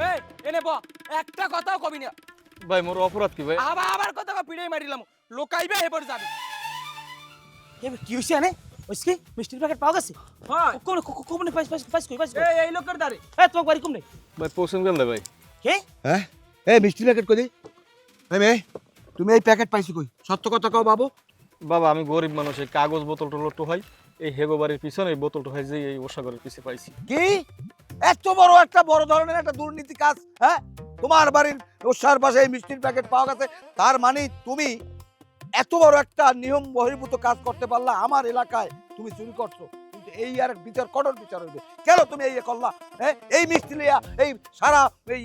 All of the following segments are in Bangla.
এই এনে ব একটা কথাও কবি না ভাই মোর অপরাধ কি ভাই? আবার কথা পিড়ে মারিলাম লোকাইবে এবার যাবে কি হইছে আনে ওইসকি মিষ্টির প্যাকেট পাওয়া গেছে হয় কোন কোন পাইস কই এই লোকের দাঁড়ে তোমার বাড়ি কোন ভাই পৌঁছান গেল না ভাই। কে হ্যাঁ এই মিষ্টি প্যাকেট কই মেয়ে তুমি এই প্যাকেট পাইছো কই সত্য কথা কও বাবু বাবা আমি গরিব মানুষ, এই কাগজ বোতল টোল হয় এই হেগো বাড়ির পিছনে এই বোতল হয় যে এই ওষাগরের পিছে পাইছি। কি এত বড় একটা বড় ধরনের একটা দুর্নীতি কাজ হ্যাঁ তোমার বাড়ির ওসার পাশে এই মিষ্টির প্যাকেট পাওয়া গেছে তার মানে তুমি এত বড় একটা নিয়ম বহির্ভূত কাজ করতে পারলা আমার এলাকায় তুমি চুরি করছো কিন্তু এই আর বিচার কঠোর বিচার হইবে কেন তুমি এই করলা হ্যাঁ এই মিষ্টি লিয়া এই সারা এই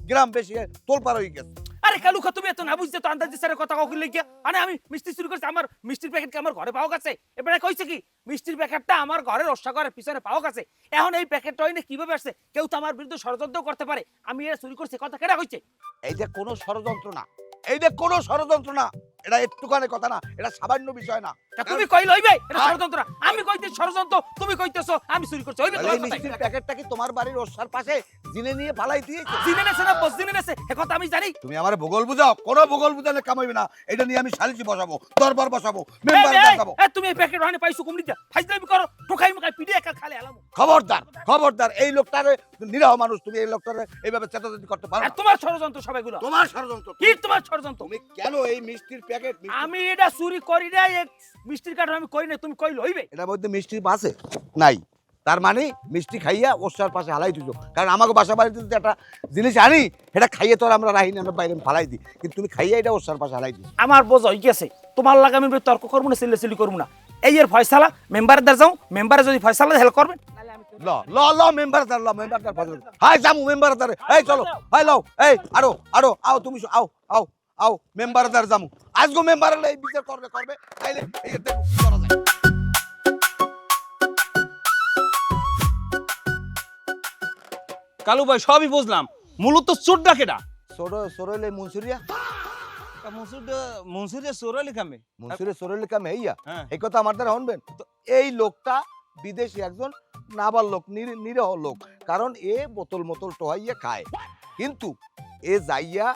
গ্রাম বেশি তোলপাড় হয়ে গেছে আরে কালুকা তুমি এত না বুঝতে তো আন্দাজি স্যারের কথা কখন লাগিয়া আরে আমি মিষ্টি চুরি করছি আমার মিষ্টির প্যাকেট কি আমার ঘরে পাওয়া গেছে এবারে কইছে কি মিষ্টির প্যাকেটটা আমার ঘরের ওষাগরের পিছনে পাওয়া গেছে এখন এই প্যাকেটটা হইনে কিভাবে আসছে কেউ তো আমার বিরুদ্ধে ষড়যন্ত্র করতে পারে আমি এটা চুরি করছি কথা কেডা কইছে এইটা কোনো ষড়যন্ত্র না এইটা কোনো ষড়যন্ত্র না এটা একটুখানি কথা না এটা সামান্য বিষয় না তা তুমি কই লইবে এটা ষড়যন্ত্র না। আমি কইতে ষড়যন্ত্র তুমি কইতেছো আমি চুরি করছি হইবে এই তোমার মিষ্টির কথা প্যাকেটটা কি তোমার বাড়ির ওসার পাশে জিনে নিয়ে ফালাই দিয়েছে জিনে নেছে না বস জিনে নেছে এ কথা আমি জানি তুমি আমার ভূগোল বুঝাও কোনো ভূগোল বুঝালে কামাইবে না এটা নিয়ে আমি সালিসি বসাবো দরবার বসাবো মেম্বার দেখাবো এ তুমি এই প্যাকেট ওখানে পাইছো কুমড়ি দিয়া ফাইজলামি করো টোকাই মুকাই পিডি একা খালে আলামু খবরদার খবরদার এই লোকটারে নিরহ মানুষ তুমি এই লোকটারে এইভাবে চেতাচেতি করতে পারো আর না। তোমার ষড়যন্ত্র সবাইগুলো তোমার ষড়যন্ত্র কি তোমার ষড়যন্ত্র তুমি কেন এই মিষ্টির প্যাকেট আমি এটা চুরি করি না এক মিষ্টির কাঠ আমি করি না তুমি কই লইবে এটার মধ্যে মিষ্টির আছে নাই তার মানে মিষ্টি খাইয়া ওসার পাশে হালাই দিছো কারণ আমাকে বাসা বাড়িতে যদি একটা জিনিস আনি এটা খাইয়ে তো আর আমরা রাহি না আমরা বাইরে ফালাই দিই কিন্তু তুমি খাইয়া এটা ওসার পাশে হালাই দিছো আমার বোঝ হই গেছে তোমার লাগে আমি তর্ক করবো না সিলি করবো না এই এর ফয়সালা মেম্বারের দ্বার যাও মেম্বারে যদি ফয়সালা হেল্প করবেন ল ল ল মেম্বার দার ল মেম্বার দার ফাজল হাই জামু মেম্বার দার এই চলো হাই লও এই আরো আরো আও তুমি আও আও আও মেম্বার দার জামু আজগো মেম্বার এই বিচার করবে করবে তাইলে এই দেখো কি করা যায় কালু ভাই সবই বুঝলাম মূলত চোরটা কেডা সরলে মনসুরিয়া মনসুরিয়া চোরালি কামে মনসুরিয়া সরলে কাম হইয়া হ্যাঁ এই কথা আমার দ্বারা শুনবেন তো এই লোকটা বিদেশি একজন নাবাল লোক নিরহ লোক কারণ এ বোতল মোতল টোহাইয়া খায় কিন্তু এ যাইয়া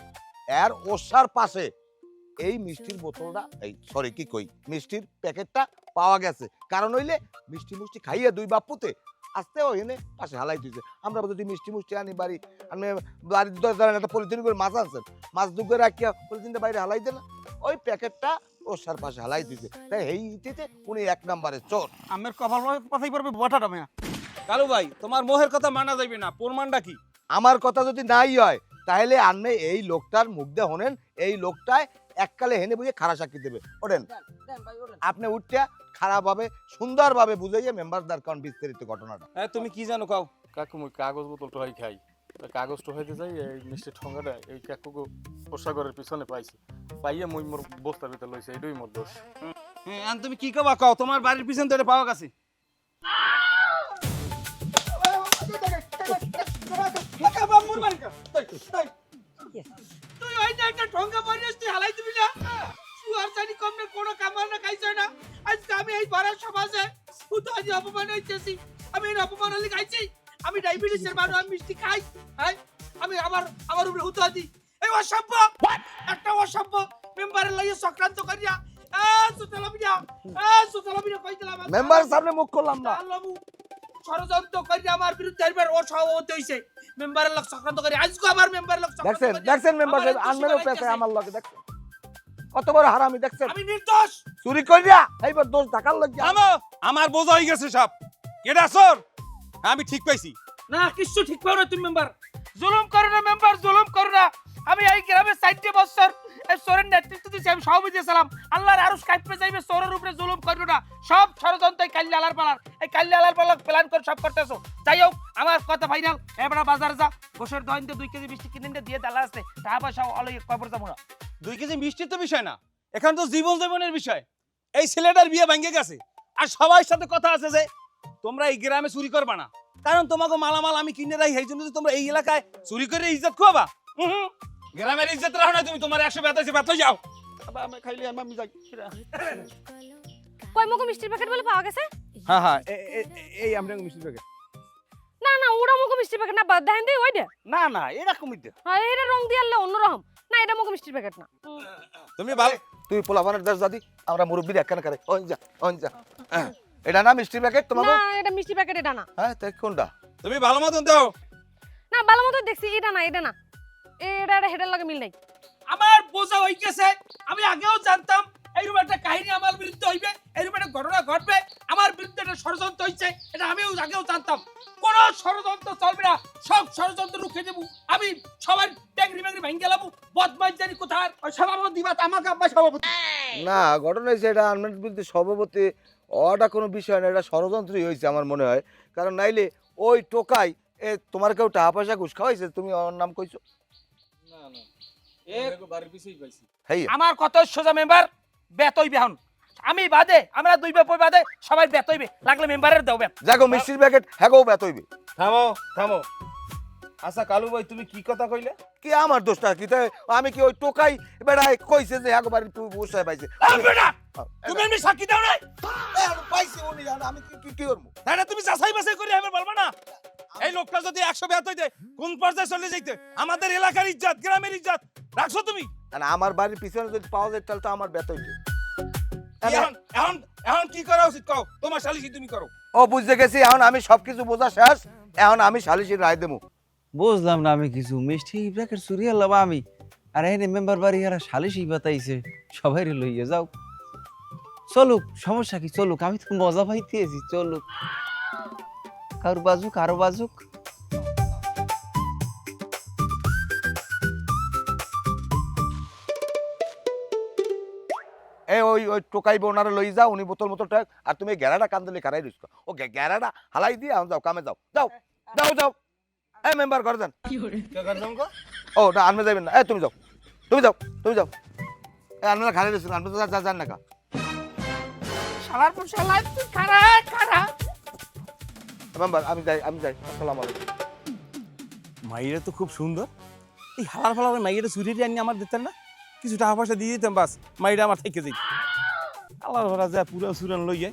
এর ওসার পাশে এই মিষ্টির বোতলটা এই সরি কি কই মিষ্টির প্যাকেটটা পাওয়া গেছে কারণ হইলে মিষ্টি মুষ্টি খাইয়া দুই বাপুতে আসতে এনে পাশে হালাই দিয়েছে আমরা যদি মিষ্টি মুষ্টি আনি বাড়ি আমি বাড়ির ধরেন একটা পলিথিন করে মাছ আনছেন মাছ দুগে রাখিয়া পলিথিনটা বাইরে হালাই দিলেন ওই প্যাকেটটা ওসার পাশে হালাই দিয়েছে তাই এই ইতিতে উনি এক নম্বরে চোর আমের কপাল কথাই পারবে বটাটা মেয়া কালু ভাই তোমার মোহের কথা মানা যাইবে না প্রমাণটা কি আমার কথা যদি নাই হয় তাহলে আপনি এই লোকটার মুখ দিয়ে হনেন এই লোকটায় এককালে হেনে বুঝে খারাপ সাক্ষী দেবে ওঠেন আপনি উঠটা খারাপ ভাবে সুন্দর ভাবে বুঝাইয়ে মেম্বারদার কারণ বিস্তারিত ঘটনাটা তুমি কি জানো কাও কাকু মুই কাগজ বোতল টোহাই খাই কাগজ টোহাইতে যাই এই মিষ্টির ঠোঙ্গাটা এই কাকুকে ওষাগরের পিছনে পাইছি পাইয়া মুই মোর বস্তার ভিতরে লইছে এটাই মোর দোষ। হ্যাঁ তুমি কি কবা কাও তোমার বাড়ির পিছন থেকে পাওয়া গেছে তুই ওই যে একটা ঠোঙ্গা পরিস তুই হালাই দিবি না সুয়ার জানি কমনে কোনো কামাল না খাইছ না আজ আমি এই পাড়ার সমাজে শুধু আজ অপমান হইতেছি আমি এই অপমান হলে খাইছি আমি ডায়াবেটিসের মানুষ আমি মিষ্টি খাই হ্যাঁ আমি আমার উপরে হুতাদি এই অসভ্য একটা অসভ্য মেম্বারের লাগিয়ে সংক্রান্ত করিয়া সুতলামিয়া কই দিলাম মেম্বার সামনে মুখ করলাম না আল্লাহু ষড়যন্ত্র করিয়া আমার বিরুদ্ধে একবার ও সভাপতি হইছে মেম্বারের লোক সংক্রান্ত করে আজকে আমার মেম্বারের লোক দেখছেন মেম্বার সাহেব আনমেরও পেছে আমার লগে দেখছেন কত বড় হারামি দেখছেন আমি নির্দোষ চুরি করিয়া এইবার দোষ ঢাকার লগে আমো আমার বোঝা হয়ে গেছে সব কেডা চোর আমি ঠিক পাইছি না কিছু ঠিক পাও না তুমি মেম্বার জুলুম করো না মেম্বার জুলুম করো না আমি এই গ্রামে 60 বছর এই চোরের নেতৃত্ব দিছি আমি সভাপতি ছিলাম আল্লাহর আরশ কাইপে যাইবে চোরের উপরে জুলুম করো না সব ষড়যন্ত্র এই কাল্লি আলার পালার এই কাল্লি আলার পালার প্ল্যান করে সব করতেছো যাই হোক আমার কথা ফাইনাল এবারে বাজারে যা গোশের দহিনতে 2 কেজি মিষ্টি কিনে দিয়ে দালা আছে টাকা পয়সা অলই কবর যাবো না 2 কেজি মিষ্টি তো বিষয় না এখন তো জীবন জীবনের বিষয় এই ছেলেটার বিয়ে ভেঙে গেছে আর সবার সাথে কথা আছে যে তোমরা এই গ্রামে চুরি করবা না কারণ তোমাকে মালামাল আমি কিনে রাখি এই জন্য তোমরা এই এলাকায় চুরি করে ইজ্জত খুয়াবা গ্রামের ইজ্জত রাখো না তুমি তোমার 100 বেতাইছে বেতাই যাও আমি খাইলে আমি যাই কয় মগো মিষ্টির প্যাকেট বলে পাওয়া গেছে হ্যাঁ হ্যাঁ এই আমরা মিষ্টি প্যাকেট না না ওটা মুখ মিষ্টির প্যাকেট না বাদ দেন দে ওইটা না না এরকমই দে হ্যাঁ এটা রং দিয়ে আনলে অন্যরকম না এটা মুখ মিষ্টির প্যাকেট না তুমি ভালো তুই পোলাপানের দেশ দাদি আমরা মুরব্বীর একখানে করে ওই যা এটা না মিষ্টি প্যাকেট তোমাকে না এটা মিষ্টি প্যাকেট এটা না হ্যাঁ তাই কোনটা তুমি ভালো মতন দাও। না ভালো মতো দেখছি এটা না এটা না এটা হেডের লাগে মিল নাই আমার বোঝা হয়ে গেছে আমি আগেও জানতাম এইরকম একটা কাহিনী আমার বিরুদ্ধে হইবে এইরকম একটা ঘটনা ঘটবে আমার বিরুদ্ধে একটা ষড়যন্ত্র হইছে এটা আমিও আগেও জানতাম কোন ষড়যন্ত্র চলবে না সব ষড়যন্ত্র রুখে দেবো আমি সবার ট্যাগরি ম্যাগরি ভেঙে গেলাম বদমাইশ জানি কোথায় ওই সভাপতি দিবা আমাকে আব্বা সভাপতি না ঘটনা হয়েছে এটা আনমেন্ট বিরুদ্ধে সভাপতি ওটা কোনো বিষয় না এটা ষড়যন্ত্রই হয়েছে আমার মনে হয় কারণ নাইলে ওই টোকাই তোমার কেউ টাকা পয়সা ঘুষ খাওয়াইছে তুমি ওর নাম কইছো না না বাড়ির পিছেই পাইছি হেই আমার কত সোজা মেম্বার বেত হইবে এখন আমি বাদে আমরা দুই বাপ বাদে সবাই বেত হইবে লাগলে মেম্বারের দাও বেত যাগো মিষ্টির প্যাকেট হ্যাগো ব্যত হইবে থামো থামো। আচ্ছা কালু ভাই তুমি কি কথা কইলে? কি আমার দোষটা কি তাই আমি কি ওই টোকাই বেড়ায় কইছে যে হ্যাগো বাড়ি তুই বসে পাইছে তুমি এমনি সাক্ষী দাও নাই? পাইছি উনি আমি কি করবো তাহলে তুমি যাচাই বাছাই করে আমি বলবো না এই লোকটা যদি 100 বেত হইতে কোন পর্যায়ে চলে যাইতে আমাদের এলাকার ইজ্জত গ্রামের ইজ্জত রাখছো তুমি? না আমার বাড়ির পিছনে যদি পাওয়া যায় তাহলে তো আমার ব্যত হইবে এখন এখন এখন কি করা উচিত কও তোমার সালিসি তুমি করো। ও বুঝতে গেছি এখন আমি সবকিছু বোঝা শেষ এখন আমি সালিশির রায় দেবো বুঝলাম না আমি কিছু মিষ্টি প্যাকেট চুরি হলাম আমি আর এনে মেম্বার বাড়ি এরা সালিশি বাতাইছে সবাই লইয়ে যাও চলুক সমস্যা কি চলুক আমি তো মজা পাইতেছি চলুক কারো বাজুক আরো বাজুক ওই ওই টোকাইবে ওনারা লই যাও উনি বোতল মতো টাক আর তুমি গ্যারাটা কান দিলে কারাই রইছো ও গ্যারাটা হালাই দিয়ে এখন যাও কামে যাও যাও যাও যাও এই মেম্বার ঘরে যান ও না আনমে যাবেন না তুমি যাও তুমি যাও তুমি যাও আনমে খালি রইছেন আনমে যান না কা শালার পর শালা তুই খারা খারা মেম্বার আমি যাই আসসালামু আলাইকুম মাইরা তো খুব সুন্দর এই হালার ফালার মাইয়াটা চুরি আনি আমার দিতেন না কিছু টাকা পয়সা দিয়ে দিতাম বাস মাইরা আমার থেকে যাই আল্লাহর ভরা যা পুরো সুরান লইয়ে।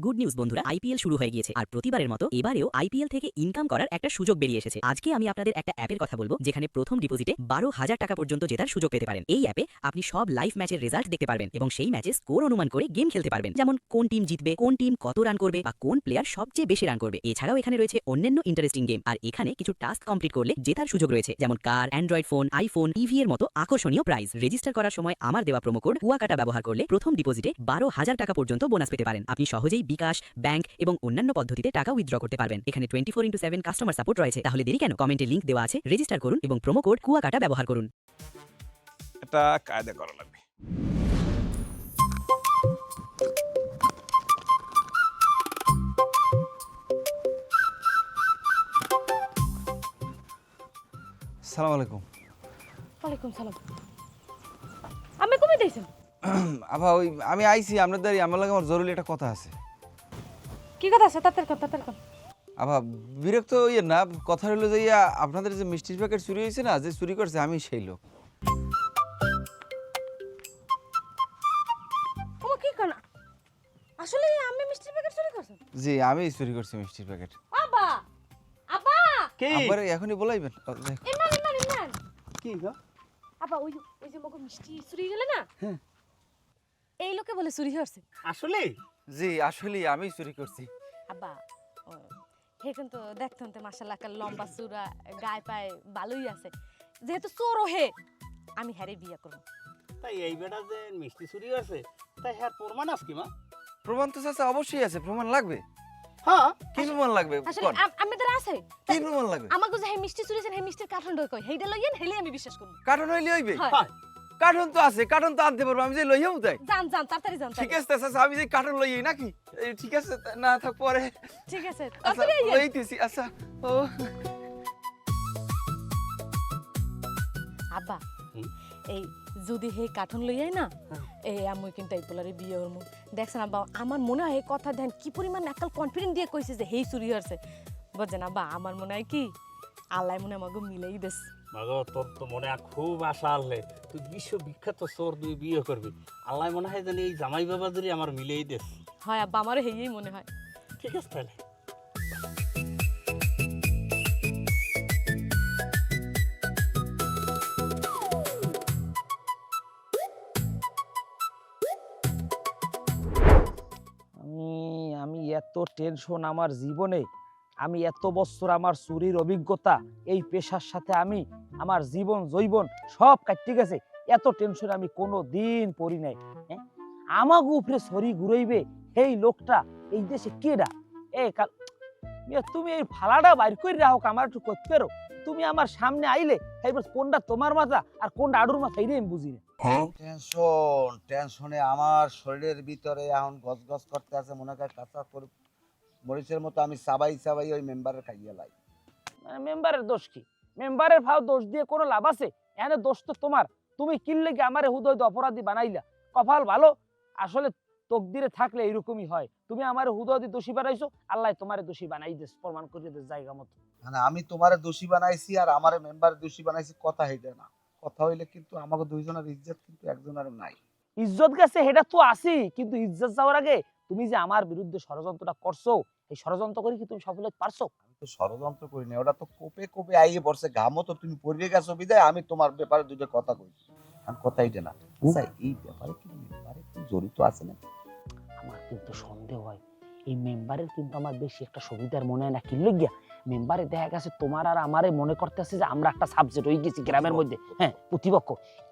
গুড নিউজ বন্ধুরা, আইপিএল শুরু হয়ে গিয়েছে আর প্রতিবারের মতো এবারেও আইপিএল থেকে ইনকাম করার একটা সুযোগ বেরিয়ে এসেছে। আজকে আমি আপনাদের একটা অ্যাপের কথা বলবো যেখানে প্রথম ডিপোজিটে 12,000 টাকা পর্যন্ত জেতার সুযোগ পেতে পারেন। এই অ্যাপে আপনি সব লাইভ ম্যাচের রেজাল্ট দেখতে পারবেন এবং সেই ম্যাচে স্কোর অনুমান করে গেম খেলতে পারবেন, যেমন কোন টিম জিতবে, কোন টিম কত রান করবে বা কোন প্লেয়ার সবচেয়ে বেশি রান করবে। এছাড়াও এখানে রয়েছে অন্যান্য ইন্টারেস্টিং গেম আর এখানে কিছু টাস্ক কমপ্লিট করলে জেতার সুযোগ রয়েছে, যেমন কার, অ্যান্ড্রয়েড ফোন, আইফোন, টিভি এর মতো আকর্ষণীয় প্রাইজ। রেজিস্টার করার সময় আমার দেওয়া প্রোমো কোড কুয়াকাটা ব্যবহার করলে প্রথম ডিপোজিটে 12,000 টাকা পর্যন্ত বোনাস পেতে পারেন। আপনি সহজেই বিকাশ, ব্যাংক এবং অন্যান্য পদ্ধতিতে টাকা উইথড্র করতে পারবেন। এখানে 24/7 কাস্টমার সাপোর্ট রয়েছে। তাহলে দেরি কেন? কমেন্টে লিংক দেওয়া আছে, রেজিস্টার করুন এবং প্রোমো কোড কুয়াকাটা ব্যবহার করুন। এটা কায়দা করা লাগবে। সালাম আলাইকুম ওয়ালাইকুম সালাম আমি কমে দিয়েছেন আভা ওই আমি আইছি আপনাদের আমার লাগে আমার জরুরি একটা কথা আছে। কি কথা আছে তাড়াতাড়ি কর আভা বিরক্ত ইয়ে না, কথা হলো যে আপনাদের যে মিষ্টির প্যাকেট চুরি হয়েছে না, যে চুরি করছে আমি সেই লোক। ওমা কি কর আসলে আমি মিষ্টির প্যাকেট চুরি করছেন? জি আমি চুরি করছি মিষ্টির প্যাকেট। আব্বা আব্বা আবার এখনই বলাইবেন ইমান কি গো? আব্বা ওই যে মগো মিষ্টি চুরি গেল না, এই লোকে বলে চুরি হচ্ছে। আসলে জি আসলে আমি চুরি করছি। আব্বা হে কিন্তু দেখতেন তো মাশাআল্লাহ কাল লম্বা চূড়া গায়ে পায়ে ভালোই আছে, যেহেতু চোরও হে আমি হ্যারে বিয়ে করব। তাই এই বেটা যে মিষ্টি চুরি আছে তাই হ্যাঁ প্রমাণ আছে কি মা? প্রমাণ তো চাচা অবশ্যই আছে, প্রমাণ লাগবে। হ্যাঁ কি প্রমাণ লাগবে? আসলে আমাদের আছে কি প্রমাণ লাগবে? আমাকে যে হে মিষ্টি চুরিছেন হে মিষ্টির কার্টন ডই কই হেইডা লইয়েন হেলে আমি বিশ্বাস করব। কার্টন হইলে হইবে? হয় কার্টন তো আছে, কার্টন তো আনতে পারবো, আমি যে লইয়াও তাই। জান তাড়াতাড়ি জান। ঠিক আছে চাচা আমি যে কার্টন লইই নাকি? ঠিক আছে না থাক পরে। ঠিক আছে আচ্ছা তাড়াতাড়ি আইয়েন। লইতেছি। আচ্ছা ও আব্বা এই যদি হে কার্টন লইয়াই না এই আমি কিন্তু এই পোলারে বিয়ে করব। দেখছেন আব্বা আমার মনে হয় এই কথা দেন কি পরিমাণ একাল কনফিডেন্ট দিয়ে কইছে যে হেই চুরি হচ্ছে, বুঝছেন আব্বা আমার মনে হয় কি আল্লাহ মনে আমাকে মিলাই দেস। মাগো তোর তো মনে খুব আশা আনলে তুই বিশ্ববিখ্যাত চোর তুই বিয়ে করবি, আল্লাহ মনে হয় জানি এই জামাই বাবা যদি আমার মিলেই দেস। হয় আব্বা আমার হেই মনে হয়। ঠিক আছে তাহলে এত টেনশন আমার জীবনে, আমি এত বছর আমার চুরির অভিজ্ঞতা, এই পেশার সাথে আমি আমার জীবন জৈবন সব কাটতে গেছে, এত টেনশন আমি কোনো দিন পড়ি নাই। হ্যাঁ, আমাকে উপরে সরি ঘুরাইবে এই লোকটা এই দেশে কেডা? তুমি এই ফালাটা বাইর করে রাখো, আমার একটু করতে পারো? তুমি আমার সামনে আইলে এইবার কোনটা তোমার মাথা আর কোনটা আডুর মাথা এটা আমি বুঝি না। টেনশনে আমার শরীরের ভিতরে এখন গজগজ করতে আছে, মনে হয় কাঁচা করে মরিচের মতো আমি চাবাই চাবাই ওই মেম্বারের খাইয়ে লাই। মেম্বারের দোষ কি? মেম্বারের ভাও দোষ দিয়ে কোনো লাভ আছে? এখানে দোষ তো তোমার। তুমি কিনলে কি আমারে হুদয় অপরাধী বানাইলা? কপাল ভালো, আসলে তকদিরে থাকলে এরকমই হয়। তুমি আমার হুদয় দোষী বানাইছো, আল্লাহ তোমারে দোষী বানাই দিস, প্রমাণ করে দিস জায়গা মতো। মানে আমি তোমারে দোষী বানাইছি আর আমারে মেম্বার দোষী বানাইছি, কথা হইলে না। কথা হইলে কিন্তু আমাকে দুইজনের ইজ্জত কিন্তু একজনের নাই। ইজ্জত গেছে সেটা তো আসি, কিন্তু ইজ্জত যাওয়ার আগে তুমি যে আমার বিরুদ্ধে ষড়যন্ত্রটা করছো, এই ষড়যন্ত্র করে কি তুমি সফল হতে পারছো? আমি তো ষড়যন্ত্র করি না, ওটা তো কোপে কোপে আইয়ে পড়ছে, ঘামও তো তুমি পড়ে গেছো বিদায় আমি তোমার ব্যাপারে দুটো কথা কইছি। আর কথা হইলে না। আচ্ছা, এই ব্যাপারে কি মেম্বারে কি জড়িত আছে না? আমার কিন্তু সন্দেহ হয় এই মেম্বারের কিন্তু আমার বেশি একটা সুবিধার মনে হয় না। কি লইগিয়া মেম্বারে দেখা গেছে তোমার আর আমারে মনে করতেছে যে আমরা একটা সাবজেক্ট হয়ে গেছি গ্রামের মধ্যে, হ্যাঁ প্রতিপক্ষ।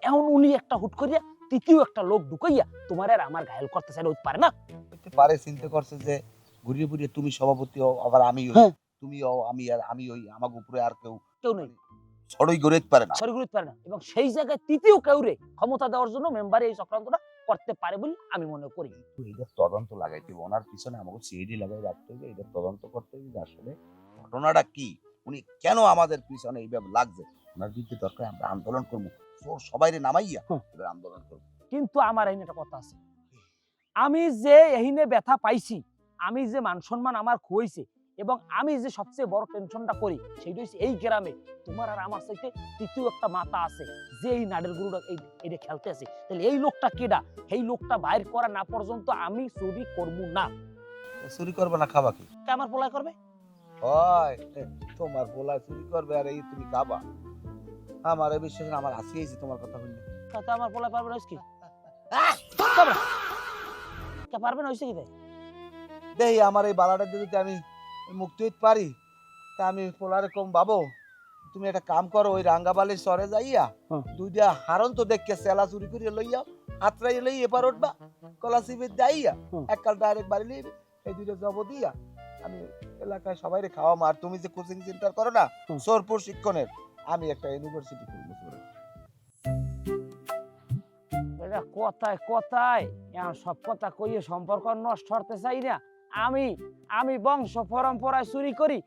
এখন উনি একটা হুট করিয়া তৃতীয় একটা লোক ঢুকাইয়া তোমার আর আমার ঘায়ল করতে চাইলে হইতে পারে না? হইতে পারে, চিন্তা করছে যে ঘুরিয়ে ঘুরিয়ে তুমি সভাপতি হও, আবার আমি হই, হ্যাঁ। তুমি হও, আমি আর আমি হই, আমাকে উপরে আর কেউ কেউ নেই, ছড়ই গড়ে পারে না। সরি করতে পারে না। এবং সেই জায়গায় তৃতীয় কেউরে ক্ষমতা দেওয়ার জন্য মেম্বারে এই চক্রান্তটা করতে পারে বলে আমি মনে করি। তো এটার তদন্ত লাগাইতে হবে, ওনার পিছনে আমাকে সিআইডি লাগাই রাখতে হবে, এটার তদন্ত করতে হবে যে আসলে ঘটনাটা কি, উনি কেন আমাদের পিছনে এইভাবে লাগছে। ওনার বিরুদ্ধে দরকার আমরা আন্দোলন করবো, সবাই নামাইয়া এবার আন্দোলন করবো। কিন্তু আমার এই একটা কথা আছে, আমি যে এহিনে ব্যথা পাইছি, আমি যে মান সম্মান আমার খুঁইছে, এবং আমি যে সবচেয়ে বড় টেনশনটা করি সেটা হচ্ছে এই গ্রামে তোমার আর আমার চাইতে তৃতীয় একটা মাথা আছে যে এই নাডের গুরুটা এইটা খেলতে আছে। তাহলে এই লোকটা কেডা? এই লোকটা বাইর করা না পর্যন্ত আমি চুরি করবো না। চুরি করবে না খাবা কি? কে আমার পোলাই করবে? হয় তোমার বলা চুরি করবে আর এই তুমি খাবা? আমার এই বিশ্বাস আমার হাসি হয়েছে তোমার কথা বললে। তাতে আমার পোলাই পারবে না কি? পারবে না হয়েছে কি? দেই আমার এই বালাটা যদি আমি মুক্তি হইতে পারি তা আমি পোলারে কম বাবু, তুমি একটা কাম করো, ওই রাঙ্গাবালির সরে যাইয়া দুইটা হারন তো দেখকে সেলা চুরি করে লইয়া হাতরাই লই এবার উঠবা কলা সিবির যাইয়া এককাল ডাইরেক্ট বাড়ি লইবে, এই দুইটা জব দিয়া আমি এলাকায় সবাই খাওয়াম। আর তুমি যে কোচিং সেন্টার করো না সোরপুর শিক্ষণের, আমি একটা ইউনিভার্সিটি করবো। এটা কথায় কথায় সব কথা কইয়ে সম্পর্ক নষ্ট করতে চাই না। আমি বংশ পরম্পরায় চুরি করি,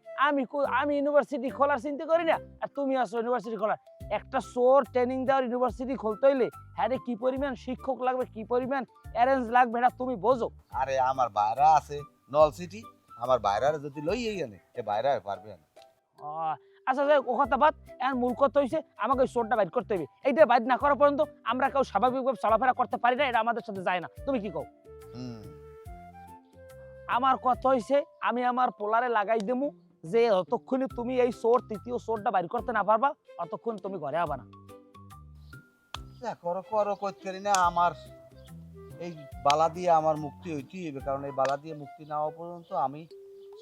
আমি ইউনিভার্সিটি খোলার চিন্তা করি না, আর তুমি আসো ইউনিভার্সিটি খোলার। একটা সোর ট্রেনিং দেওয়ার ইউনিভার্সিটি খুলতে হইলে হ্যাঁ কি পরিমাণ শিক্ষক লাগবে, কি পরিমাণ অ্যারেঞ্জ লাগবে এটা তুমি বোঝো। আরে আমার বাইরা আছে নল সিটি, আমার বাইরারে যদি লইয়েই আনে এ বাইরা পারবে না। আচ্ছা যাই ও কথা বাদ, এর মূল কথা হইছে আমাকে ওই সোরটা বাইর করতে হবে। এইটা বাইর না করা পর্যন্ত আমরা কেউ স্বাভাবিকভাবে চলাফেরা করতে পারি না, এটা আমাদের সাথে যায় না। তুমি কি কও? আমার কথা হইছে আমি আমার পোলারে লাগাই দেবো যে যতক্ষণে তুমি এই সোর তৃতীয় সোরটা বাইর করতে না পারবা ততক্ষণ তুমি ঘরে আবা না। করো করো করতে পারি না, আমার এই বালা দিয়ে আমার মুক্তি হইতেই হবে, কারণ এই বালা দিয়ে মুক্তি না হওয়া পর্যন্ত আমি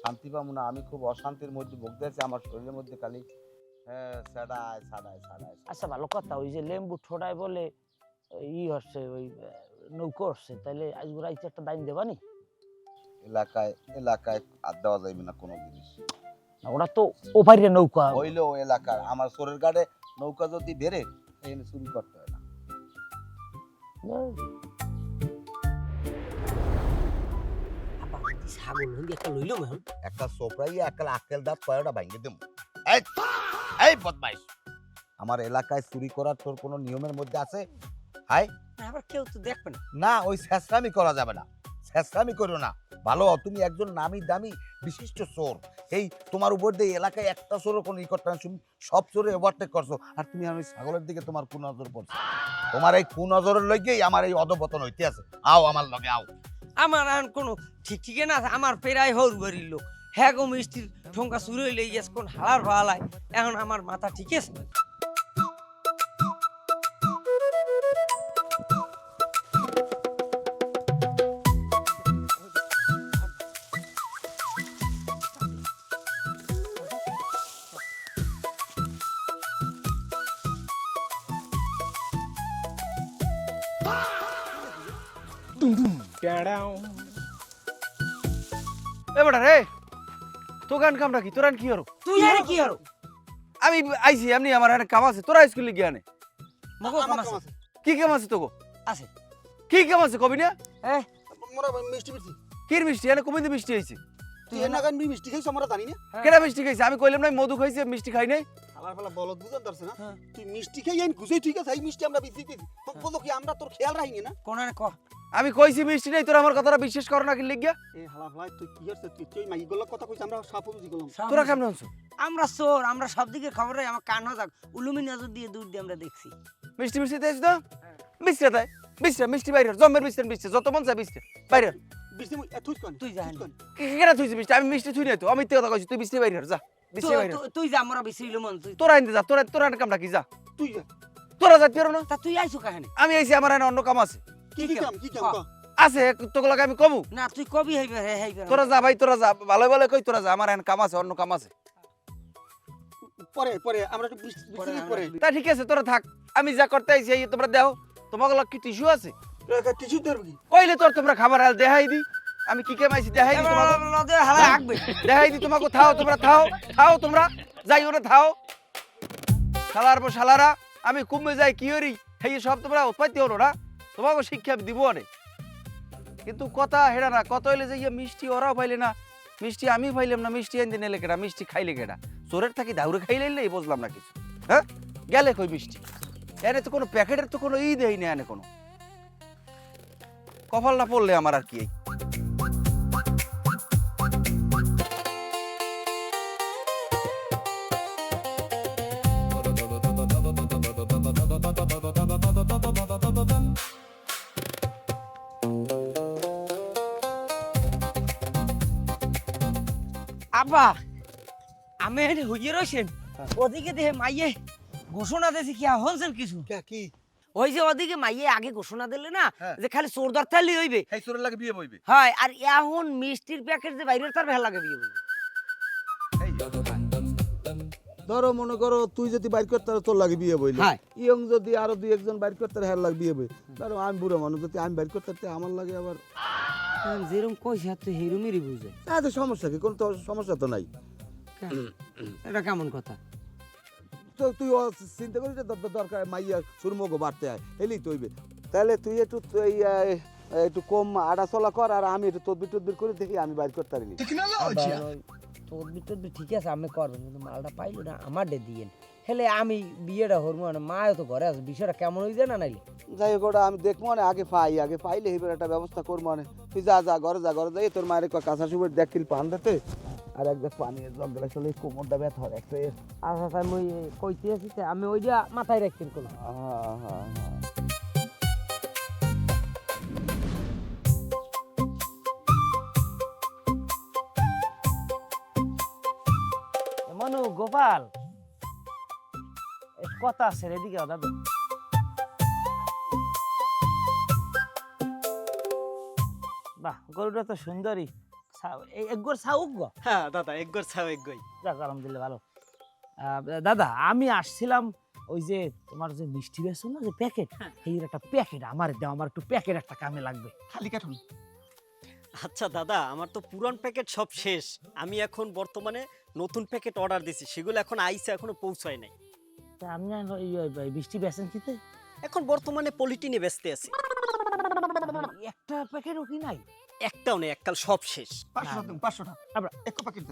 শান্তি পাবো না। আমি খুব অশান্তির মধ্যে ভুগতে আছি, আমার শরীরের মধ্যে খালি সাড়ায় সাড়ায় সাড়ায়। আচ্ছা ভালো কথা, ওই যে লেম্বু ঠোড়ায় বলে হচ্ছে ওই নৌকো হচ্ছে, তাহলে আজকে রাইতে একটা দাইন দেবানি? এলাকায় এলাকায় আর দেওয়া যাইবে না কোনো জিনিস, ওরা তো ওপারে নৌকা হইলেও এলাকার আমার শরীর গাড়ে নৌকা যদি বেড়ে এখানে চুরি করতে হয় না। ছাগল একটা লইলো একটা সোপড়াই একটা আক্কেল দাঁত কয়টা ভাঙে দেবো। এই বদমাইশ, আমার এলাকায় চুরি করার তোর কোনো নিয়মের মধ্যে আছে? হাই আবার কেউ তো দেখবে না। না, ওই ছেঁচড়ামি করা যাবে না, ছেঁচড়ামি করো না। ভালো, তুমি একজন নামি দামি বিশিষ্ট চোর, এই তোমার উপর দিয়ে এলাকায় একটা চোরও কোনো ই করতে না, তুমি সব চোরে ওভারটেক করছো, আর তুমি আমি ছাগলের দিকে তোমার কুনজর পড়ছো। তোমার এই কুনজরের লগেই আমার এই অধপতন হইতে আছে। আও আমার লগে আও। আমার এখন কোনো ঠিক ঠিকে না, আমার পেরাই হর বাড়ির লোক হ্যাঁ গো মিষ্টির ঠোঙ্কা চুরি হইলে গেছে কোন হালার ভালাই, এখন আমার মাথা ঠিক আছে। এবারে রে তো গান কামটা কি তোরান কি হরো তুই আরে কি হলো আমি আইছি এমনি আমার একটা কাম আছে তোরা স্কুলে গিয়ে আনে মগো কাম আছে কি কাম আছে তোগো আছে কি কাম আছে কবি না এ মোরা মিষ্টি মিষ্টি কি মিষ্টি এনে কমিতে মিষ্টি হইছে তুই এর নাগান মিষ্টি খাইছ আমরা জানি না কেডা মিষ্টি খাইছে আমি কইলাম না মধু খাইছে মিষ্টি খাই নাই আমার ফেলা বলদ বুঝান পারছ না তুই মিষ্টি খাই আইন গুছাই ঠিক আছে এই মিষ্টি আমরা বিক্রি দিই বলো কি আমরা তোর খেয়াল রাখি না কোন ক আমি কইছি মিষ্টি নাই তোরা আমার কথাটা বিশ্বাস করো না কি লিখিয়া এ হালা ভাই তুই কি হচ্ছে তুই মাই গুলো কথা কইছ আমরা সাপ বুঝি গেলাম তোরা কেমন আছো আমরা চোর আমরা সব দিকে খবরে আমার কান হয়ে যাক উলুমি নজর দিয়ে দূর দিয়ে আমরা দেখছি মিষ্টি মিষ্টি দেইছ না মিষ্টি তাই মিষ্টি বাইরে জম্মের মিষ্টি যত মন চায় মিষ্টি বাইরে মিষ্টি তুই কোন তুই জানি কেডা তুইছিস মিষ্টি আমি মিষ্টি থুই নাই তো আমি তো কথা কইছি তুই মিষ্টি বাইরে যা মিষ্টি বাইরে তুই যা আমরা বিছরিল মন তুই তোরা আইতে যা তোরা কামটা কি যা তুই যা তোরা যাইতে পারো না তা তুই আইছো কাহিনী আমি আইছি আমার এনে অন্য কাম আছে কি কাম আছে তোগুলোকে আমি কমু না তুই কবি হইবে হইবে তোরা যা ভাই তোরা যা ভালো ভালো কই তোরা যা আমার এনে কাম আছে অন্য কাম আছে পরে পরে আমরা একটু মিষ্টি পরে তা ঠিক আছে তোরা থাক আমি যা করতে আইছি এই তোমরা দেও তোমাকে কি টিস্যু আছে টিস্যু ধরবি কি কইলে তোর তোমরা খাবার আল দেখাই দি আমি কি কেমাইছি দেখাই দি তোমাকে লদে হালা রাখবে দেখাই দি তোমাকে থাও তোমরা থাও তোমরা যাইও না থাও শালার পর শালারা আমি কুম্ভে যাই কি হরি এই সব তোমরা উৎপাতি হলো না তোমাকে শিক্ষা দিব অনেক কিন্তু কথা হেডা না কত হইলে যে মিষ্টি ওরাও পাইলে না মিষ্টি আমি পাইলাম না মিষ্টি এনে নেলে কেডা মিষ্টি খাইলে কেডা চোরের থাকি দাউরে খাইলে বুঝলাম না কিছু হ্যাঁ গেলে কই মিষ্টি এনে তো কোনো প্যাকেটের তো কোনো দেই না এনে কোনো কপাল না পড়লে আমার আর কি এই আব্বা আমি হইয়ে রইছেন ওদিকে দেখে মাইয়ে ঘোষণা দিয়েছে কি হনছেন কিছু কি ওই যে ওদিকে মাইয়ে আগে ঘোষণা দিলে না যে খালি চোর দরতালি হইবে এই চোরের লাগে বিয়ে বইবে হয় আর এখন মিষ্টির প্যাকেট যে বাইরে তার ভালো লাগে বিয়ে হইবে ধরো মনে করো তুই যদি বাইর করতে তোর লাগে বিয়ে বইলি হ্যাঁ। ইয়ং যদি আরো দুই একজন বাইর করতে হের লাগে বিয়ে বই ধরো আমি বুড়ো মানুষ যদি আমি বাইর করতে আমার লাগে আবার যেরকম কইছে তুই হেরুমেরই বুঝে তাতে সমস্যা কি কোনো তো সমস্যা তো নাই এটা কেমন কথা তো তুই চিন্তা করিস যে দরকার মাইয়া সুরমগো বাড়তে হয় এলি তৈবে তাহলে তুই একটু একটু কম আড়া চলা কর আর আমি একটু তদবির করে দেখি আমি বাইর করতে পারিনি তোর ঠিক আছে আমি করবেন কিন্তু মালটা পাইলো না আমার ডে দিয়েন হেলে আমি বিয়েটা হরমো না মাও তো ঘরে আছে বিষয়টা কেমন হয়ে যায় না নাইলে যাই হোক ওটা আমি দেখবো না আগে পাইলে এবার একটা ব্যবস্থা করবো না তুই যা ঘরে যাই তোর মায়ের কাঁচা সুবের দেখিল পান দিতে আর এক দেখ পানি জগ গেলে চলে কোমরটা ব্যথা হয় একটা আচ্ছা আমি কইতে আছি আমি ওইটা মাথায় রাখতেন কোন মনু গোপাল কথা আছে এদিকে দাদু বাহ গরুটা তো সুন্দরী একগর ছাউক গো হ্যাঁ দাদা একগর ছাও একগই যাক আলহামদুলিল্লাহ ভালো দাদা আমি আসছিলাম ওই যে তোমার যে মিষ্টি বেছো না যে প্যাকেট এই একটা প্যাকেট আমার দাও আমার একটু প্যাকেট একটা কামে লাগবে খালি কাঠুন আচ্ছা দাদা আমার তো পুরান প্যাকেট সব শেষ আমি এখন বর্তমানে নতুন প্যাকেট অর্ডার দিছি সেগুলো এখন আইছে এখনো পৌঁছায় নাই তা আপনি মিষ্টি বেচেন কিতে এখন বর্তমানে পলিটিনে ব্যস্ত আছি একটা প্যাকেটও কি নাই একটাও নেই এককাল সব শেষ 500 টাকা আমরা এক প্যাকেট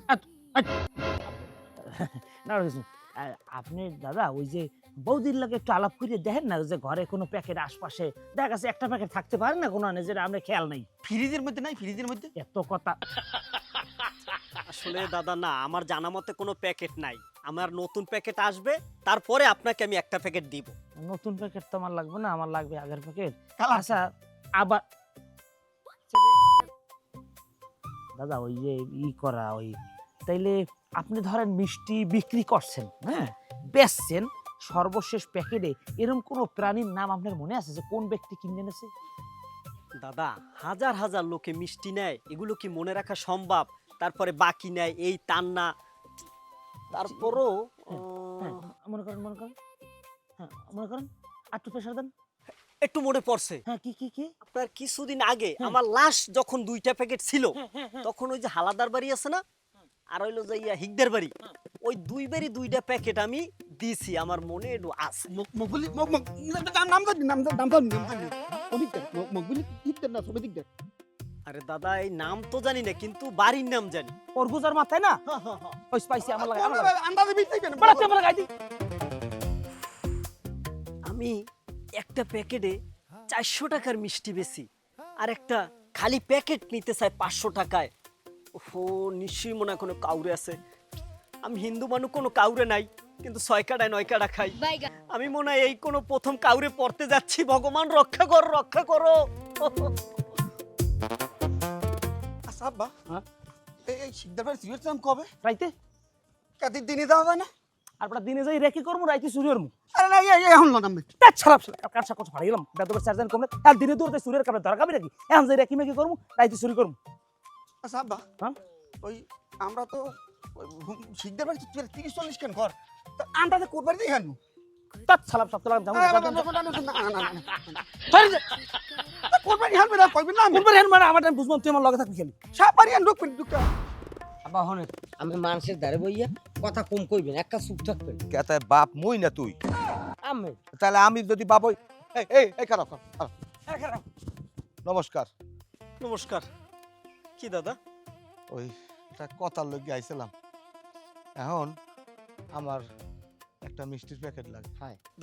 না আপনি দাদা ওই যে বৌদির লাগে একটু আলাপ করে দেখেন না যে ঘরে কোনো প্যাকেট আশপাশে দেখা গেছে একটা প্যাকেট থাকতে পারে না কোনো যেটা আমরা খেয়াল নাই ফ্রিজের মধ্যে নাই ফ্রিজের মধ্যে এত কথা আসলে দাদা না আমার জানা মতে কোনো প্যাকেট নাই আমার নতুন প্যাকেট আসবে তারপরে আপনাকে আমি একটা প্যাকেট দিব নতুন প্যাকেট তো আমার লাগবে না আমার লাগবে আগের প্যাকেট আচ্ছা আবার দাদা ওই যে করা ওই তাইলে আপনি ধরেন মিষ্টি বিক্রি করছেন হ্যাঁ বেচছেন সর্বশেষ প্যাকেটে এরকম কোন প্রাণীর নাম আপনার মনে আছে যে কোন ব্যক্তি কিনে এনেছে দাদা হাজার হাজার লোকে মিষ্টি নেয় এগুলো কি মনে রাখা সম্ভব তারপরে বাকি নেয় এই তান্না তারপরও মনে করেন হ্যাঁ মনে করেন আর একটু প্রেশার দেন একটু মনে পড়ছে। হ্যাঁ কি কি কি আপনার কিছুদিন আগে আমার লাস্ট যখন 2টা প্যাকেট ছিল তখন ওই যে হালাদার বাড়ি আছে না আর হইলো যে হিগদের বাড়ি, ওই 2 বাড়ি 2টা প্যাকেট আমি দিছি, আমার মনে একটু আছে। মকবুলি নাম জানি নাম মকবুলি দিকতেন না সবে দিকতেন। আরে দাদা এই নাম তো জানি না কিন্তু বাড়ির নাম জানি। অর্বুজার মাথায় না ওই স্পাইসি আমার লাগে আন্দাজে বিতাইবেন বড় চেমরা গাইদি। আমি একটা প্যাকেটে 400 টাকার মিষ্টি বেশি আর একটা খালি প্যাকেট নিতে চাই 500 টাকায়। ও নিশ্চয়ই মনে হয় কোনো কাউরে আছে। আমি হিন্দু মানুষ, কোনো কাউরে নাই কিন্তু 6 কাটায় 9 কাটা খাই। আমি মনে হয় এই কোনো প্রথম কাউরে পড়তে যাচ্ছি। ভগবান রক্ষা করো, রক্ষা করো। আচ্ছা আব্বা এই শিকদার বাড়ি সিগারেট দাম কবে? রাইতে কাতি দিনে দাও যায় না? আর পড়া দিনে যাই রেকি করমু রাইতে চুরি করমু। আরে না এখন নাম তা ছাড়াপ কার সাকো ফাড়ি গেলাম বেদবের চার্জার কমলে আর দিনে দূরতে চুরির কাপড় দরকার নাকি এখন যাই রেকি মেকি করমু রাইতে চুরি করমু। আচ্ছা আব্বা হ্যাঁ ওই আমরা তো শিকদার বাড়ি 30-40 কেন ঘর তা আন্দাজে কোট বাড়ি দেখান তা ছাড়াপ সব লাগা যাবো কোট বাড়ি হারবে না কইবেন না কোন বারে মানে আমার টাইম বুঝবো তুই আমার লগে থাকবি খালি সব বাড়ি আন ঢুকবেন ঢুকটা। আব্বা হনে আমি মানুষের ধারে বইয়া কথা কম কইবেন একটা চুপ থাকবেন। কেতে বাপ মুই না তুই? আমি তাহলে আমি যদি বাপ হই এই খারাপ নমস্কার। নমস্কার। কি দাদা? ওই একটা কথার লগে আইছিলাম, এখন আমার একটা মিষ্টির প্যাকেট লাগে।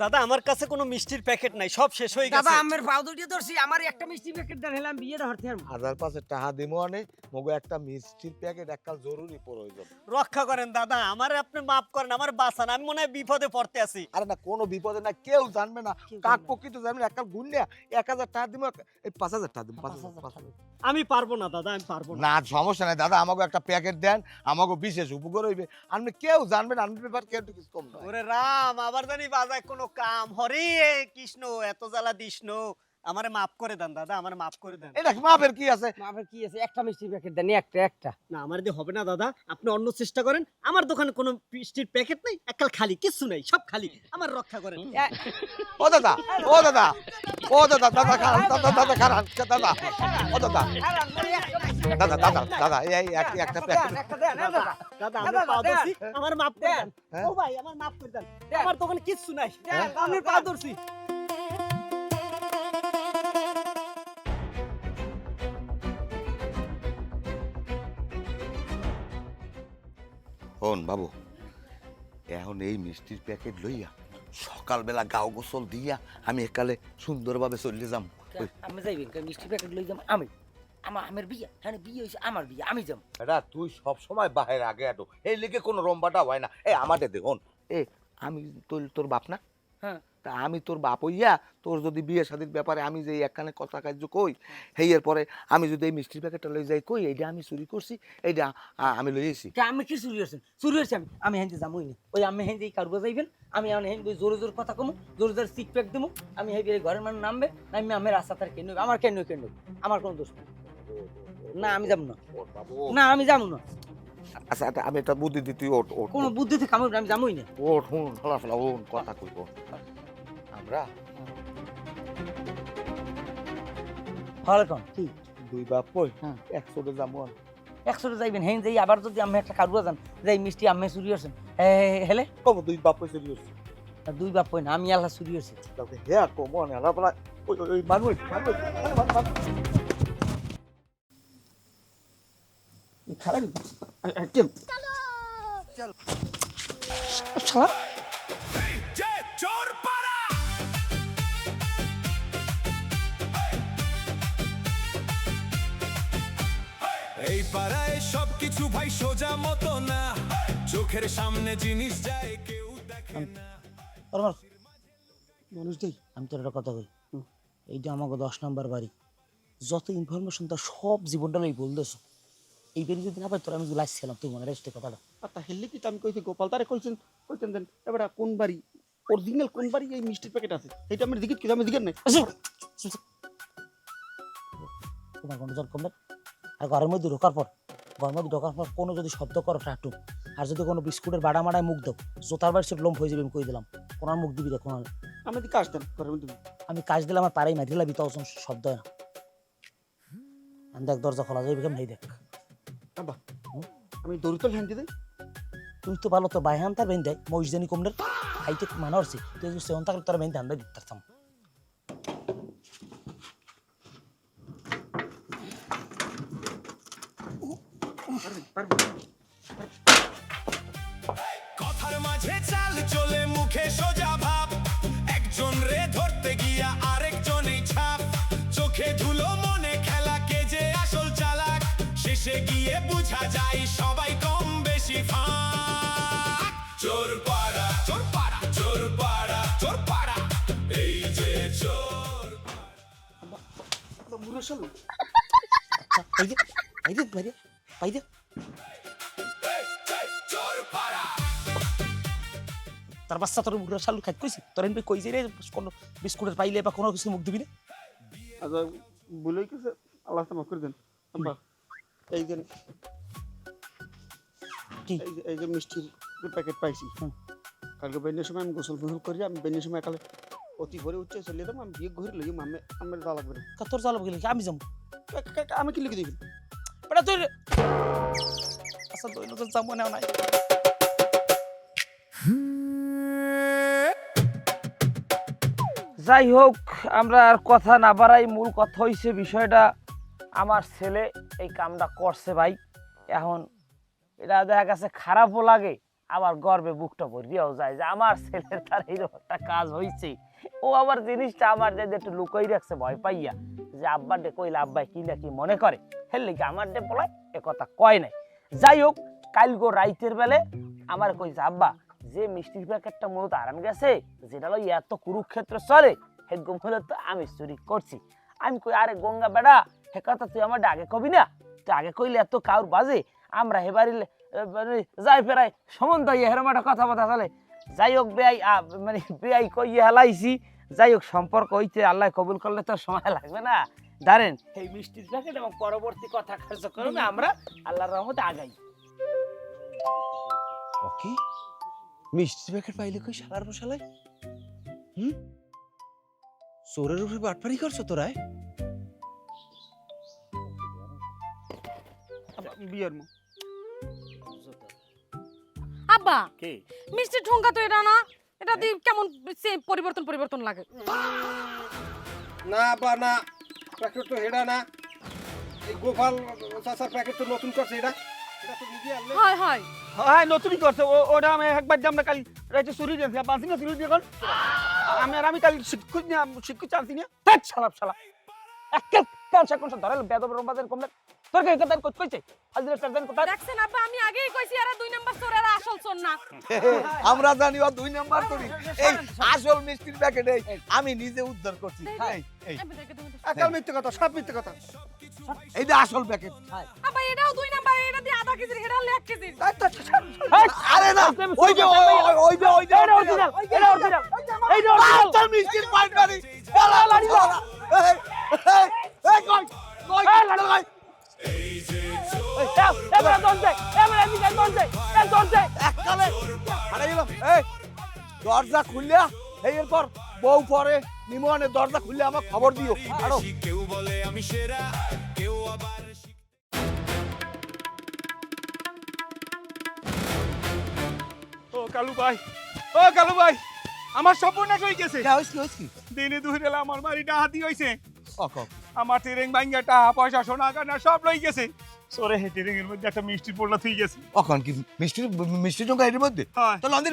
দাদা আমার কাছে কোনো মিষ্টির প্যাকেট নাই, সব শেষ হয়ে দাদা গেছে। আমের পাউ দুটিয়ে ধরছি আমার একটা মিষ্টি প্যাকেট দেন হলাম বিয়েটা হরতে আর হাজার পাঁচে টাকা দিমো আনে মগো একটা মিষ্টির প্যাকেট এককাল জরুরি প্রয়োজন। রক্ষা করেন দাদা, আমারে আপনি মাফ করেন, আমার বাঁচান, আমি মনে হয় বিপদে পড়তে আছি। আরে না কোনো বিপদে না, কেউ জানবে না, কাক পক্ষী তো জানবে না। এককাল গুন্ডা 1000 টাকা দিমো, এই 5000 টাকা দিমো। 5000 আমি পারবো না দাদা, আমি পারবো না। না সমস্যা নাই দাদা, আমাকে একটা প্যাকেট দেন, আমাকে বিশেষ উপকার হইবে। আপনি কেউ জানবে না, আমি ব্যাপার কেউ কিছু কম না। ওরে রাম, আবার জানি বাজায় কোনো কাম। হরে কৃষ্ণ, এত জ্বালা দিষ্ণ, আমারে মাফ করে দেন দাদা, আমারে মাফ করে দেন। এটা মাপের কি আছে? মাপের কি আছে, একটা মিষ্টি প্যাকেট দেন, একটা না আমার দিয়ে হবে না দাদা, আপনি অন্য চেষ্টা করেন। আমার দোকানে কোনো মিষ্টির প্যাকেট নেই, এককাল খালি, কিছু নাই, সব খালি, আমার রক্ষা করেন। ও দাদা ও দাদা ও দাদা দাদা খারান দাদা দাদা খারান দাদা ও দাদা দাদা দাদা দাদা এই একটা প্যাকেট দাদা আমি পা ধরছি, আমার মাফ করে দেন। ও ভাই আমার মাফ করে দেন, আমার দোকানে কিছু নাই, আমি পা ধরছি। হন বাবু, এখন এই মিষ্টির প্যাকেট লইয়া সকালবেলা গাও গোসল দিয়া আমি একালে সুন্দরভাবে চলে যাম। আমি যাইবেন মিষ্টি প্যাকেট লই যাম আমি, আমার আমের বিয়া, হ্যাঁ বিয়ে হইছে আমার বিয়া, আমি যাম। এটা তুই সব সময় বাহির আগে আটো, এই লিগে কোনো রম্বাটা হয় না। এই আমাদের দেখুন, আমি তোর বাপ না? হ্যাঁ তা আমি তোর বাপ হইয়া তোর যদি বিয়ে শাদীর ব্যাপারে আমি যে একখানে কথা কার্য কই, হেইয়ের পরে আমি যদি এই মিষ্টির প্যাকেটটা লই যাই কই এইটা আমি চুরি করছি, এইটা আমি লই আইছি। আমি কি চুরি হয়েছেন? চুরি হয়েছে আমি হেঁটে যাবই না। ওই আমি হেঁটে কারবা যাইবেন, আমি হেঁটে জোরে জোরে কথা কমু, জোরে জোরে সিট প্যাক দেবো, আমি হেঁটে ঘরের মানুষ নামবে, আমি আমি রাস্তা তার কেন আমার কেন আমার কোনো দোষ নেই। না আমি যাবো না, না আমি যাবো না। আচ্ছা আমি একটা বুদ্ধি দিই, তুই ওঠ ওঠ। কোনো বুদ্ধি থেকে আমি যাবোই না। ওঠ হুন ফলা ফলা ওন কথা কইব। আমরা ভালো কম কি দুই বাপ কই একসাথে যাবো। একসাথে যাইবেন হেন যাই, আবার যদি আমি একটা কারবা যান যাই মিষ্টি আমি চুরি হয়েছেন হেলে কম দুই বাপ কই চুরি হচ্ছে? দুই বাপ কই না, আমি আল্লাহ চুরি হয়েছি। হ্যাঁ কম আলা বলা ওই মানুষ এই পাড়ায় সবকিছু ভাই সোজা মতো না, চোখের সামনে জিনিস যায় কেউ দেখে না। মানুষ দেই আমি তোর একটা কথা কই, এইটা আমাকে 10 নম্বর বাড়ি, যত ইনফরমেশন তার সব জীবনটা লই বলতেছো। এই বাড়ি যদি না পাই তোর আমি লাইছিলাম, তুই মনে রাখতে কথাটা। আচ্ছা হেললি কি আমি কইছি গোপাল তারে কইছেন দেন এবারে কোন বাড়ি অরিজিনাল কোন বাড়ি এই মিষ্টির প্যাকেট আছে এটা আমি দিকে কি আমি দিকে নাই। তোমার কোনো জল কমবে আর ঘরের মধ্যে ঢোকার পর কোনো যদি শব্দ করো টাটু আর যদি কোনো বিস্কুটের বাড়া মাড়ায় মুখ দাও জোতার বাড়ি ছোট লোম হয়ে যাবে, আমি কই দিলাম। কোনার মুখ দিবি দেখো, আমি তো কাজ দেন ঘরের মধ্যে। আমি কাজ দিলে আমার পাড়াই মারি লাবি, তাও শব্দ হয় না। দেখ দরজা খোলা যাবে কেমন, এই দেখ। আব্বা আমি দড়িতল হ্যান্ড দিই। তুই তো ভালো, তো বাইহান তার বেন দেয় মহিষদানি কমলের খাইতে মানা হচ্ছে, তুই যদি সেমন থাকলে তোর বেন ধান দেয় দিতাম। কথার মাঝে চাল চলে মুখে সোজা ভাব, একজন রে ধরতে গিয়া আরেকজনেই ছাপ, চোখে ধুলো মনে খেলা, কে যে আসল চালাক, শেষে গিয়ে বুঝা যায় সবাই কম বেশি ফাঁক। চোর পাড়া চোর পাড়া চোর পাড়া চোর পাড়া, এই যে চোর মুরো শালু এই যে বাইরে বাইরে চোর পাড়া। তার বাচ্চা তোর মুখের শালু খাই কইছি তোর এমনি কই যে রে কোনো বিস্কুটের পাইলে বা কোনো কিছু মুখ দিবি না। আচ্ছা বলেই কিছু আল্লাহ মাফ করে দেন। আব্বা এই যে কি এই যে মিষ্টির প্যাকেট পাইছি, কালকে বেনের সময় আমি গোসল ফোসল করি, আমি বেনের সময় কালে অতি ভরে উঠছে চলে যাবো, আমি বিয়ে ঘুরে লই আমি আমার যা লাগবে না। তোর চালাব গেলে আমি যাবো, আমি কি লিখে দিবি বেটা তুই আচ্ছা তুই তো যাবো না নাই। যাই হোক, আমরা আর কথা না বাড়াই, মূল কথা হইছে বিষয়টা আমার ছেলে এই কামটা করছে ভাই। এখন এটা দেখা গেছে খারাপও লাগে, আবার গর্বে বুকটা ভরিয়াও যায় যে আমার ছেলের তার এইরকম একটা কাজ হয়েছে। ও আবার জিনিসটা আমার যে একটু লুকাই রাখছে ভয় পাইয়া, যে আব্বার ডে কইলে আব্বাই কি না কি মনে করে, হেললে কি আমার ডে বলায় এ কথা কয় নাই। যাই হোক, কালগো রাইতের বেলে আমার কইছে আব্বা যে মিষ্টির প্যাকেটটা মূলত আরাম গেছে, যেটা লই এত কুরুক্ষেত্র চলে, হে গোমলে তো আমি চুরি করছি। আমি কই আরে গঙ্গা বেড়া, হে কথা তুই আমার আগে কবি না, তুই আগে কইলে এত কাউর বাজে, আমরা হে বাড়ি যাই ফেরাই সম্বন্ধ হেরম একটা কথা কথা চলে। যাই হোক বেআই মানে বেআই কইয়ে হেলাইছি, যাই হোক সম্পর্ক হইতে আল্লাহ কবুল করলে তো সময় লাগবে না। ধরেন এই মিষ্টির প্যাকেট এবং পরবর্তী কথা কার্যক্রমে আমরা আল্লাহর রহমতে আগাই। ওকে মিষ্টির প্যাকেট পাইলে কই শালার বসালাই? চোরের উপরে বাটপারি করছো তোরাই? বিয়ের মো আব্বা কে মিষ্টি ঠোঙ্গা তো এটা না, এটা দিয়ে কেমন পরিবর্তন লাগে। না বা না, প্যাকেট তো হেডা না, এই গোপাল চাচার প্যাকেট তো নতুন করছে, এটা এটা তো নিজে আনলে। হয় হয় হ্যাঁ নতুনই করছে, ওটা আমি একবার যে আমরা কাল রাইতে চুরি দিয়েছি, বাঁচি না চুরি দিয়ে আমি কাল শিক্ষক চান্সি নিয়ে সালাপ সালা একটা কালসা কোন ধরে বেদব রবাদের কমলে তোর কে কথা কইছে আজকে টার্জেন কথা দেখছেন আব্বা, আমি আগেই কইছি এরা 2 নাম্বার চোর, এরা আসল চোর না। আমরা জানি ও 2 নাম্বার করি, এই আসল মিষ্টির প্যাকেট আমি নিজে উদ্ধার করছি। একাল মিথ্যে কথা, সব মিথ্যে কথা। এইটা আসল প্যাকেট। আব্বা এটাও 2 নাম্বার, এটা দিয়ে আধা কেজি, এটা 1 কেজি। আরে না, ওই যে এটা অরিজিনাল, এটা অরিজিনাল, এইটা অরিজিনাল আসল মিষ্টির প্যাকেট বাড়ি চলা লাড়ি চলা। এই কই কই এই যে এবারে দনছে, এবারে দিকে দনছে, দনছে এককালে হারাই গেলাম। এই দরজা খুললা, এই এরপর বউ পরে নিমনের দরজা খুললে আমাকে খবর দিও। আরো কেউ বলে আমি সেরা, কেউ আবার ও কালু ভাই আমার সর্বনাশ হয়ে গেছে। কি দিনে দুপুরে আমার বাড়িটা হাতি হইছে, অক আমার ট্রেন ভাঙ্গা টাকা পয়সা সোনা গানা সব লই গেছে। সরে হে ট্রেন এর মধ্যে একটা মিষ্টি পোড়লা থুই গেছে। অখন কি মিষ্টি জঙ্গা এর মধ্যে? হ্যাঁ তো লন্দি